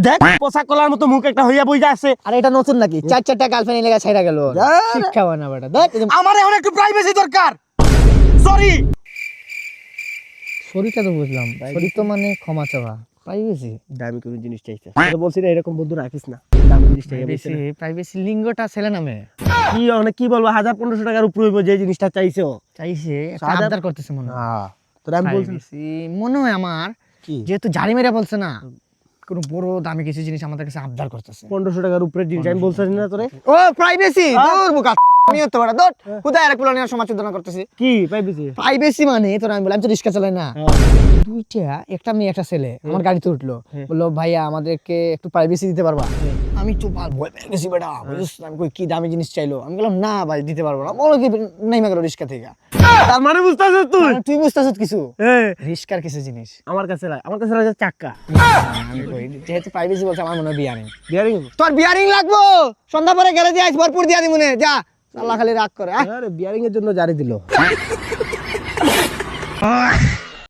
দেখ পোশাক কলার মতো মুখ একটা হইয়া বইয়া আছে। আর এটা নতুন নাকি? চারটা গার্লফ্রেন্ড লেগে ছাইরা গেল। শিক্ষা হয় না বেটা। আমার এখন একটু প্রাইভেসি দরকার। সরি। শরীরটা তো বুঝলাম, শরীর তো মানে ক্ষমা চাওয়া। প্রাইভেসি দামি কোন জিনিস চাইছে, তোরা বলছিস না এরকম বন্ধু রাখিস না। দামি জিনিস চাইছে প্রাইভেসি প্রাইভেসি লিঙ্গটা ছেলে নামে কি মানে কি বলবো, 1000-1500 টাকার উপরে হইব যে জিনিসটা চাইছো। চাইছে, একটা সাদা- আবদার করতেছে মনে হয়। হ্যাঁ তোরা আমি বলছি প্রাইভেসি মনে হয় আমার, কি যেহেতু জারি মেরা বলছে না, কোন বড় দামি কিছু জিনিস আমাদের কাছে আবদার করতেছে। 1500 টাকার উপরে জিনিস আমি বলছি না তোরে। ও প্রাইভেসি দূর বুকা নিয়ে তো বড় দট কোথায় আর পুলানিয়া সমাজ চোদনা করতেছি। কি প্রাইভেসি? প্রাইভেসি মানে তোরা আমি বললাম আমি তো রিস্কা চালাই না, দুইটা একটা মেয়ে একটা ছেলে আমার গাড়িতে উঠলো, বললো ভাইয়া আমাদেরকে একটু প্রাইভেসি দিতে পারবা? আমি তো ভয় পেয়ে গেছি বেটা, বুঝছিস? আমি কই কি দামি জিনিস চাইলো, আমি বললাম না ভাই দিতে পারবো না। বলো কি নাইমা গেল রিস্কা থেকে। তার মানে বুঝতাছিস তুই? মানে তুই বুঝতেছিস কিছু হ্যাঁ রিস্কার কিছু জিনিস আমার কাছে লাগে চাক্কা। আমি কই যেহেতু প্রাইভেসি বলছে আমার মনে হয় বিয়ারিং। বিয়ারিং? তোর বিয়ারিং লাগবো, সন্ধ্যা পরে গেলে দিয়ে আইস ভরপুর দিয়া দিমুনে যা। আল্লাহ খালি রাগ করে। আরে বিয়ারিং এর জন্য জারি দিল।